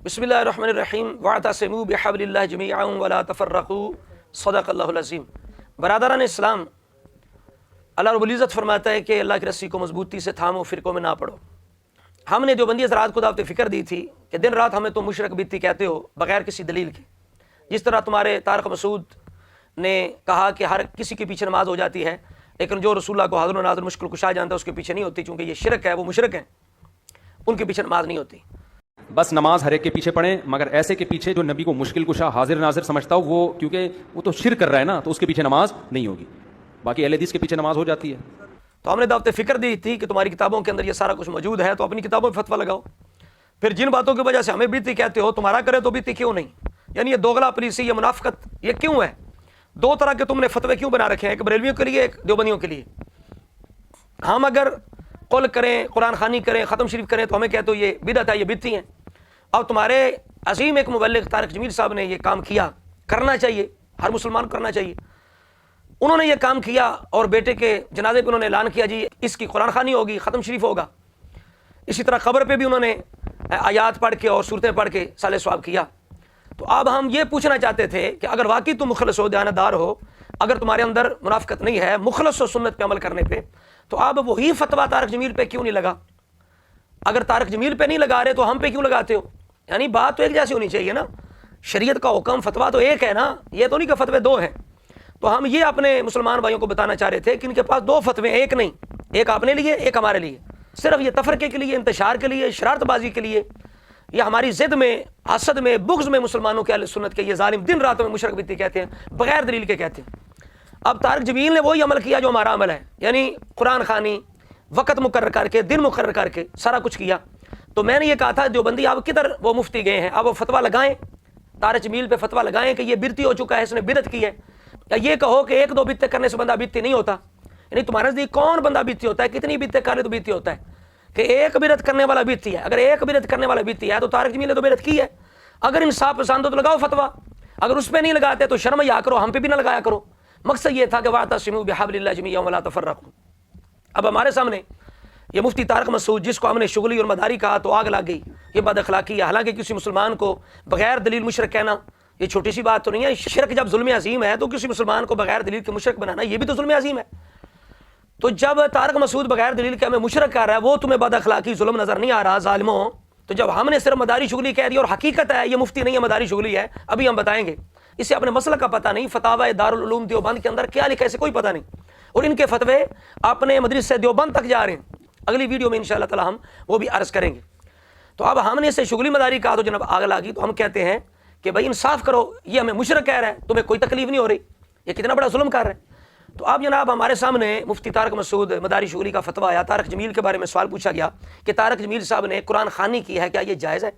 بسم اللہ الرحمن الرحیم واعتصموا بحبل اللہ جمیعا ولا تفرقوا صدق اللہ العظیم۔ برادران اسلام، اللہ رب العزت فرماتا ہے کہ اللہ کی رسی کو مضبوطی سے تھامو، فرقوں میں نہ پڑو۔ ہم نے دیوبندی حضرات کو دعوت فکر دی تھی کہ دن رات ہمیں تم مشرک بدتی کہتے ہو بغیر کسی دلیل کے، جس طرح تمہارے طارق مسعود نے کہا کہ ہر کسی کے پیچھے نماز ہو جاتی ہے، لیکن جو رسول اللہ کو حاضر و ناظر مشکل کشا جانتا ہے اس کے پیچھے نہیں ہوتی، چونکہ یہ شرک ہے، وہ مشرک ہیں، ان کے پیچھے نماز نہیں ہوتی۔ بس نماز ہر ایک کے پیچھے پڑھیں، مگر ایسے کے پیچھے جو نبی کو مشکل کشا حاضر ناظر سمجھتا ہو، وہ کیونکہ وہ تو شرک کر رہا ہے نا، تو اس کے پیچھے نماز نہیں ہوگی۔ باقی اہل حدیث کے پیچھے نماز ہو جاتی ہے۔ تو ہم نے دعوت فکر دی تھی کہ تمہاری کتابوں کے اندر یہ سارا کچھ موجود ہے، تو اپنی کتابوں میں فتویٰ لگاؤ۔ پھر جن باتوں کی وجہ سے ہمیں بیتی کہتے ہو، تمہارا کرے تو بیتی کیوں نہیں؟ یعنی یہ دوغلا پلیسی، یہ منافقت، یہ کیوں ہے؟ دو طرح کے تم نے فتوے کیوں بنا رکھے ہیں، ایک بریلویوں کے لیے، ایک دیوبندیوں کے لیے۔ ہم اگر قول کریں، قرآن خوانی کریں، ختم شریف کریں تو ہمیں کہتے ہو یہ بدعت ہے، یہ بدتی ہیں۔ اب تمہارے عظیم ایک مبلغ طارق جمیل صاحب نے یہ کام کیا، کرنا چاہیے، ہر مسلمان کو کرنا چاہیے۔ انہوں نے یہ کام کیا اور بیٹے کے جنازے پہ انہوں نے اعلان کیا جی اس کی قرآن خوانی ہوگی، ختم شریف ہوگا۔ اسی طرح قبر پہ بھی انہوں نے آیات پڑھ کے اور صورتیں پڑھ کے صالح ثواب کیا۔ تو اب ہم یہ پوچھنا چاہتے تھے کہ اگر واقعی تم مخلص ہو، دیانتدار ہو، اگر تمہارے اندر منافقت نہیں ہے، مخلص ہو سنت پہ عمل کرنے پہ، تو اب وہی فتویٰ طارق جمیل پہ کیوں نہیں لگا؟ اگر طارق جمیل پہ نہیں لگا رہے تو ہم پہ کیوں لگاتے ہو؟ یعنی بات تو ایک جیسی ہونی چاہیے نا، شریعت کا حکم فتویٰ تو ایک ہے نا، یہ تو نہیں کہ فتوے دو ہیں۔ تو ہم یہ اپنے مسلمان بھائیوں کو بتانا چاہ رہے تھے کہ ان کے پاس دو فتوے، ایک نہیں، ایک اپنے لیے، ایک ہمارے لیے، صرف یہ تفرقے کے لیے، انتشار کے لیے، شرارت بازی کے لیے، یا ہماری ضد میں، حسد میں، بغض میں مسلمانوں کے اہل سنت کے یہ ظالم دن رات میں مشرک بدتی کہتے ہیں، بغیر دلیل کے کہتے ہیں۔ اب طارق جمیل نے وہی عمل کیا جو ہمارا عمل ہے، یعنی قرآن خوانی وقت مقرر کر کے، دن مقرر کر کے سارا کچھ کیا۔ تو میں نے یہ کہا تھا دیوبندی آپ کدھر وہ مفتی گئے ہیں، اب وہ فتویٰ لگائیں، طارق جمیل پہ فتویٰ لگائیں کہ یہ بدتی ہو چکا ہے، اس نے بدعت کی ہے، یا یہ کہو کہ ایک دو بدتیں کرنے سے بندہ بدتی نہیں ہوتا۔ یعنی تمہارے نزدیک کون بندہ بدتی ہوتا ہے؟ کتنی بدتیں کرے تو بدتی ہوتا ہے؟ کہ ایک بدعت کرنے والا بدتی ہے۔ اگر ایک بدعت کرنے والا بدتی ہے تو طارق جمیل نے تو بدعت کی ہے۔ اگر انصاف پسند ہو تو لگاؤ فتویٰ، اگر اس پہ نہیں لگاتے تو شرم یا کرو، ہم پہ بھی نہ لگایا کرو۔ مقصد یہ تھا کہ واعتصموا بحبل اللہ جمیعا ولا تفرقوا۔ اب ہمارے سامنے یہ مفتی طارق مسعود، جس کو ہم نے شغلی اور مداری کہا تو آگ لگ گئی، یہ بد اخلاقی ہے۔ حالانکہ کسی مسلمان کو بغیر دلیل مشرک کہنا یہ چھوٹی سی بات تو نہیں ہے۔ شرک جب ظلم عظیم ہے تو کسی مسلمان کو بغیر دلیل کے مشرک بنانا یہ بھی تو ظلم عظیم ہے۔ تو جب طارق مسعود بغیر دلیل کے ہمیں مشرک کر رہا ہے، وہ تمہیں بد اخلاقی ظلم نظر نہیں آ رہا ظالموں؟ تو جب ہم نے صرف مداری شغلی کہہ دی، اور حقیقت ہے یہ مفتی نہیں ہے، مداری شغلی ہے، ابھی ہم بتائیں گے، اسے اپنے مسلک کا پتہ نہیں، فتاوی دارالعلوم دیوبند کے اندر کیا لکھا ہے اسے کوئی پتہ نہیں، اور ان کے فتوے اپنے مدرسہ دیوبند تک جا رہے ہیں۔ اگلی ویڈیو میں انشاءاللہ تعالی ہم وہ بھی عرض کریں گے۔ تو اب ہم نے اسے شغلی مداری کہا تو جناب آگ لگی، تو ہم کہتے ہیں کہ بھائی انصاف کرو، یہ ہمیں مشرک کہہ رہا ہے، تمہیں کوئی تکلیف نہیں ہو رہی، یہ کتنا بڑا ظلم کر رہا ہے۔ تو اب جناب ہمارے سامنے مفتی طارق مسعود مداری شغلی کا فتویٰ آیا، طارق جمیل کے بارے میں سوال پوچھا گیا کہ طارق جمیل صاحب نے قرآن خوانی کی ہے، کیا یہ جائز ہے؟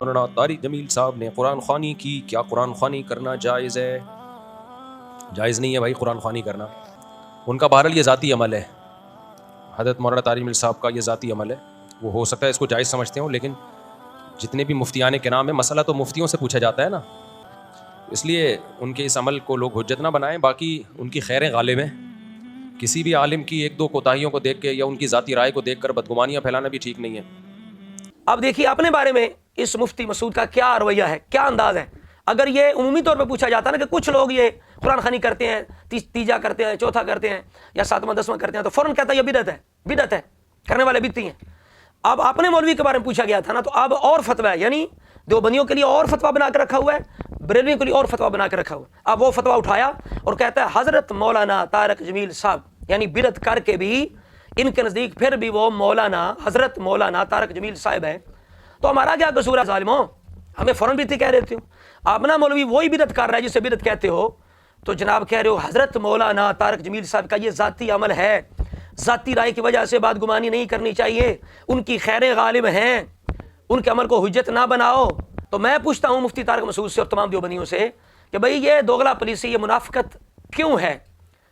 مولانا طارق جمیل صاحب نے قرآن خوانی کی، کیا قرآن خوانی کرنا جائز ہے؟ جائز نہیں ہے بھائی قرآن خوانی کرنا، ان کا بہرحال یہ ذاتی عمل ہے، حضرت مولانا طارق جمیل صاحب کا یہ ذاتی عمل ہے، وہ ہو سکتا ہے اس کو جائز سمجھتے ہوں، لیکن جتنے بھی مفتیان کے نام ہے، مسئلہ تو مفتیوں سے پوچھا جاتا ہے نا، اس لیے ان کے اس عمل کو لوگ حجت نہ بنائیں۔ باقی ان کی خیر غالب ہے، کسی بھی عالم کی ایک دو کوتاہیوں کو دیکھ کے یا ان کی ذاتی رائے کو دیکھ کر بدگمانیاں پھیلانا بھی ٹھیک نہیں ہے۔ اب دیکھیے اپنے بارے میں اس مفتی مسعود کا کیا رویہ ہے، کیا انداز ہے۔ اگر یہ عمومی طور پہ پوچھا جاتا نا کہ کچھ لوگ یہ قرآن خوانی کرتے ہیں، تیجا کرتے ہیں، چوتھا کرتے ہیں، یا ساتواں دسواں کرتے ہیں، تو فوراً کہتا ہے یہ بدعت ہے، بدعت ہے، کرنے والے بدعتی ہیں۔ اب اپنے مولوی کے بارے میں پوچھا گیا تھا نا، تو اب اور فتویٰ ہے، یعنی دیوبندیوں کے لیے اور فتویٰ بنا کے رکھا ہوا ہے، بریلویوں کے لیے اور فتویٰ بنا کے رکھا ہوا ہے۔ اب وہ فتویٰ اٹھایا اور کہتا ہے حضرت مولانا طارق جمیل صاحب، یعنی بدعت کر کے بھی ان کے نزدیک پھر بھی وہ مولانا، حضرت مولانا طارق جمیل صاحب ہے، تو ہمارا کیا قصور ہے ظالموں؟ ہمیں فوراً بدعتی کہہ دیتے ہو۔ اپنا مولوی وہی بدعت کر رہا ہے جسے بدعت کہتے ہو، تو جناب کہہ رہے ہو حضرت مولانا طارق جمیل صاحب کا یہ ذاتی عمل ہے، ذاتی رائے کی وجہ سے بدگمانی نہیں کرنی چاہیے، ان کی خیریں غالب ہیں، ان کے عمل کو حجت نہ بناؤ۔ تو میں پوچھتا ہوں مفتی طارق مسعود سے اور تمام دیوبندیوں سے کہ بھئی یہ دوغلا پلیسی، یہ منافقت کیوں ہے؟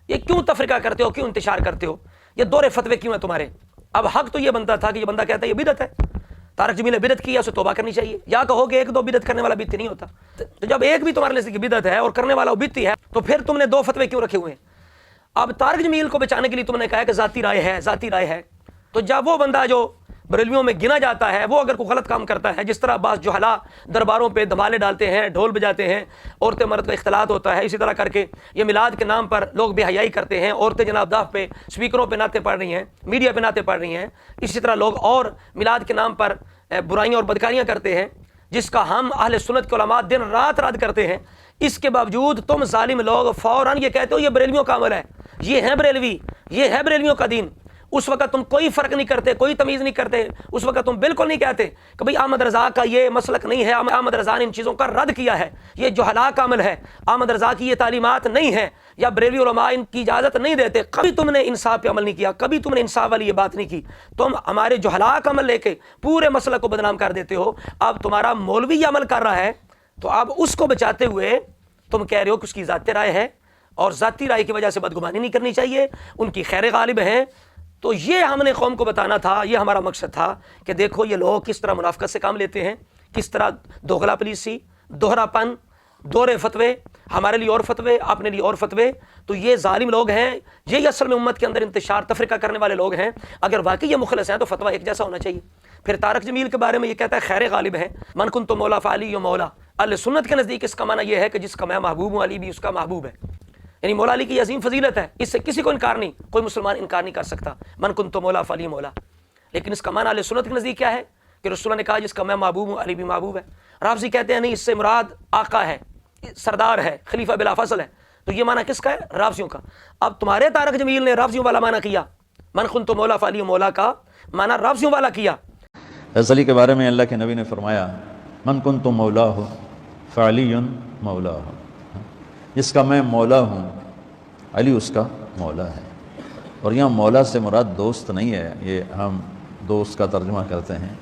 یہ کیوں تفرقہ کرتے ہو، کیوں انتشار کرتے ہو؟ یہ دورے فتوے کیوں ہیں تمہارے؟ اب حق تو یہ بنتا تھا کہ یہ بندہ کہتا ہے یہ بدعت ہے، طارق جمیل نے بدعت کی ہے، اسے توبہ کرنی چاہیے، یا کہو کہ ایک دو بدعت کرنے والا بدعتی نہیں ہوتا۔ تو جب ایک بھی تمہارے نزدیک بدعت ہے اور کرنے والا بدعتی ہے، تو پھر تم نے دو فتوے کیوں رکھے ہوئے ہیں؟ اب طارق جمیل کو بچانے کے لیے تم نے کہا کہ ذاتی رائے ہے، ذاتی رائے ہے، تو جب وہ بندہ جو بریلویوں میں گنا جاتا ہے، وہ اگر کوئی غلط کام کرتا ہے، جس طرح بعض جہلا درباروں پہ دھمالے ڈالتے ہیں، ڈھول بجاتے ہیں، عورتیں مرد کا اختلاط ہوتا ہے، اسی طرح کر کے یہ میلاد کے نام پر لوگ بے حیائی کرتے ہیں، عورتیں جناب داغ پہ اسپیکروں پہ نعتیں پڑھ رہی ہیں، میڈیا پہ نعتیں پڑھ رہی ہیں، اسی طرح لوگ اور میلاد کے نام پر برائیاں اور بدکاریاں کرتے ہیں، جس کا ہم اہل سنت کے علماء دن رات رد کرتے ہیں۔ اس کے باوجود تم ظالم لوگ فوراً یہ کہتے ہو یہ بریلویوں کا عمل ہے، یہ ہے بریلوی، یہ ہے بریلویوں کا دین۔ اس وقت تم کوئی فرق نہیں کرتے، کوئی تمیز نہیں کرتے، اس وقت تم بالکل نہیں کہتے کہ بھئی احمد رضا کا یہ مسلک نہیں ہے، احمد رضا نے ان چیزوں کا رد کیا ہے، یہ جہلا کا عمل ہے، احمد رضا کی یہ تعلیمات نہیں ہے، یا بریلوی علماء ان کی اجازت نہیں دیتے۔ کبھی تم نے انصاف پہ عمل نہیں کیا، کبھی تم نے انصاف والی یہ بات نہیں کی، تم ہمارے جہلا کا عمل لے کے پورے مسلک کو بدنام کر دیتے ہو۔ اب تمہارا مولوی یہ عمل کر رہا ہے تو اب اس کو بچاتے ہوئے تم کہہ رہے ہو کہ اس کی ذاتی رائے ہے، اور ذاتی رائے کی وجہ سے بدگمانی نہیں کرنی چاہیے، ان کی خیر غالب ہے۔ تو یہ ہم نے قوم کو بتانا تھا، یہ ہمارا مقصد تھا کہ دیکھو یہ لوگ کس طرح منافقت سے کام لیتے ہیں، کس طرح دوغلا پلیسی، دوہرا پن، دورے فتوے، ہمارے لیے اور فتوے، اپنے لیے اور فتوے۔ تو یہ ظالم لوگ ہیں، یہی اصل میں امت کے اندر انتشار تفرقہ کرنے والے لوگ ہیں۔ اگر واقعی یہ مخلص ہیں تو فتویٰ ایک جیسا ہونا چاہیے۔ پھر طارق جمیل کے بارے میں یہ کہتا ہے خیر غالب ہے، من کنت مولا فعلی و مولا۔ اہل سنت کے نزدیک اس کا معنی یہ ہے کہ جس کا میں محبوب ہوں علی بھی اس کا محبوب ہے، یعنی مولا علی کی عظیم فضیلت ہے، اس سے کسی کو انکار نہیں، کوئی مسلمان انکار نہیں کر سکتا، من کنت مولا فعلی مولا۔ لیکن اس کا معنی اہل سنت کے نزدیک کیا ہے کہ رسول اللہ نے کہا جس کا میں محبوب ہوں علی بھی محبوب ہے۔ رافضی کہتے ہیں نہیں، اس سے مراد آقا ہے، سردار ہے، خلیفہ بلا فصل ہے۔ تو یہ معنی کس کا ہے؟ رافضیوں کا۔ اب تمہارے طارق جمیل نے رافضیوں والا معنی کیا، من کنت مولا فعلی مولا کا معنی رافضیوں والا کیا۔ علی کے بارے میں اللہ کے نبی نے فرمایا من کنت مولا ہو فعلی مولا ہو، جس کا میں مولا ہوں علی اس کا مولا ہے۔ اور یہاں مولا سے مراد دوست نہیں ہے، یہ ہم دوست کا ترجمہ کرتے ہیں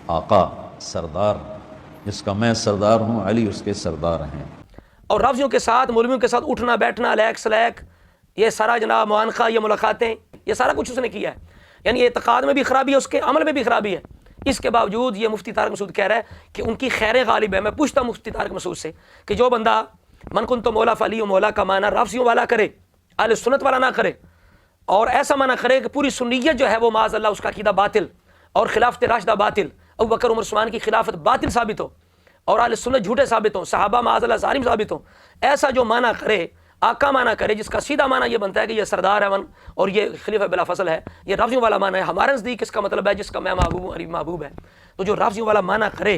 آقا، سردار، جس کا میں سردار ہوں علی اس کے سردار ہیں۔ اور رافضیوں کے ساتھ، مولویوں کے ساتھ اٹھنا بیٹھنا، لیک سلیک، یہ سارا جناب معانقہ، یہ ملاقاتیں، یہ سارا کچھ اس نے کیا ہے۔ یعنی اعتقاد میں بھی خرابی ہے، اس کے عمل میں بھی خرابی ہے۔ اس کے باوجود یہ مفتی طارق مسعود کہہ رہا ہے کہ ان کی خیر غالب ہے۔ میں پوچھتا ہوں مفتی طارق مسعود سے کہ جو بندہ من کنت مولا فعلی و مولا کا معنی رافضیوں والا کرے، اہل سنت والا نہ کرے، اور ایسا معنی کرے کہ پوری سنیت جو ہے وہ معاذ اللہ اس کا عقیدہ باطل اور خلافت راشدہ باطل، ابو بکر عمر عثمان کی خلافت باطل ثابت ہو اور اہل سنت جھوٹے ثابت ہوں، صحابہ معاذ اللہ ظالم ثابت ہوں، ایسا جو معنی کرے، آقا معنی کرے، جس کا سیدھا معنی یہ بنتا ہے کہ یہ سردار ہے من اور یہ خلیفہ بلا فصل ہے، یہ رافضیوں والا معنی ہے۔ ہمارے نزدیک اس کا مطلب ہے جس کا میں محبوب ہوں علی محبوب ہے۔ تو جو رافضیوں والا معنی کرے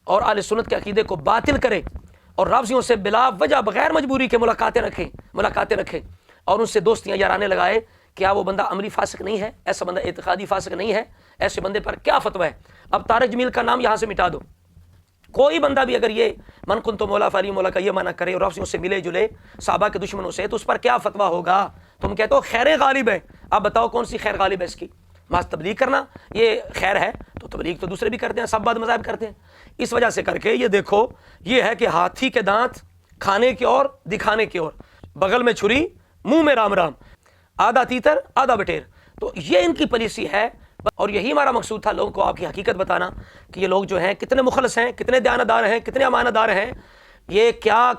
اور اہل سنت کے عقیدے کو باطل کرے اور رافضیوں سے بلا وجہ بغیر مجبوری کے ملاقاتیں رکھے اور ان سے دوستیاں یارانے لگائے، کیا وہ بندہ عملی فاسق نہیں ہے؟ ایسا بندہ اعتقادی فاسق نہیں ہے؟ ایسے بندے پر کیا فتویٰ ہے؟ اب طارق جمیل کا نام یہاں سے مٹا دو۔ کوئی بندہ بھی اگر یہ من کنت مولا فعلی مولا کا یہ معنی کرے اور رافضیوں سے ملے جلے صحابہ کے دشمنوں سے، تو اس پر کیا فتویٰ ہوگا؟ تم کہتے ہو خیر غالب ہے، اب بتاؤ کون سی خیر غالب ہے اس کی؟ محض تبلیغ کرنا یہ خیر ہے؟ تو تبلیغ تو دوسرے بھی کرتے ہیں، سب بعد مذاہب کرتے ہیں۔ اس وجہ سے کر کے یہ دیکھو، یہ ہے کہ ہاتھی کے دانت کھانے کی اور دکھانے کی اور، بغل میں چھری منہ میں رام رام، آدھا تیتر آدھا بٹیر۔ تو یہ ان کی پالیسی ہے، اور یہی ہمارا مقصود تھا لوگوں کو آپ کی حقیقت بتانا کہ یہ لوگ جو ہیں کتنے مخلص ہیں، کتنے دیانتدار ہیں، کتنے امانت دار ہیں، یہ کیا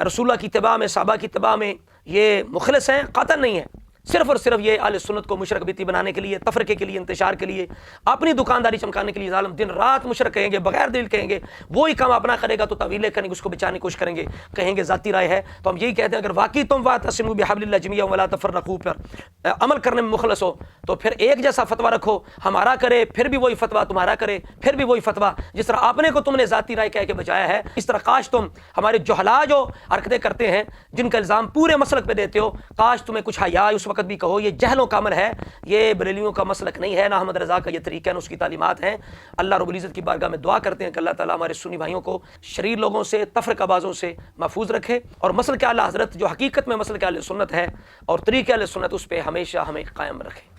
رسول اللہ کی اتباع میں، صحابہ کی اتباع میں یہ مخلص ہیں؟ قطعاً نہیں ہے۔ صرف اور صرف یہ اہل سنت کو مشرک بیتی بنانے کے لیے، تفرقے کے لیے، انتشار کے لیے، اپنی دکانداری چمکانے کے لیے ظالم دن رات مشرک کہیں گے، بغیر دلیل کہیں گے، وہی کام اپنا کرے گا تو تعویلیں کریں گے، اس کو بچانے کی کوشش کریں گے، کہیں گے ذاتی رائے ہے۔ تو ہم یہی کہتے ہیں اگر واقعی تم واعتصموا بحبل اللہ جميعا ولا تفرقوا پر عمل کرنے میں مخلص ہو تو پھر ایک جیسا فتویٰ رکھو، ہمارا کرے پھر بھی وہی فتویٰ، تمہارا کرے پھر بھی وہی فتویٰ۔ جس طرح آپ نے کو تم نے ذاتی رائے کہہ کے بچایا ہے، اس طرح کاش تم ہمارے جہلا جو حرکتیں کرتے ہیں، جن کا الزام پورے مسلک پہ دیتے ہو، کاش تمہیں کچھ حیا اس وقت بھی کہو یہ جہلوں کا عمل ہے، یہ بریلیوں کا مسلک نہیں ہے، نہ احمد رضا کا یہ طریقہ ہے، نہ اس کی تعلیمات ہیں۔ اللہ رب العزت کی بارگاہ میں دعا کرتے ہیں کہ اللہ تعالیٰ ہمارے سنی بھائیوں کو شریر لوگوں سے، تفرقہ بازوں سے محفوظ رکھے، اور مسلک اعلیٰ حضرت جو حقیقت میں مسلک اہل سنت ہے اور طریقہ اہل سنت، اس پہ ہمیشہ ہمیں قائم رکھے۔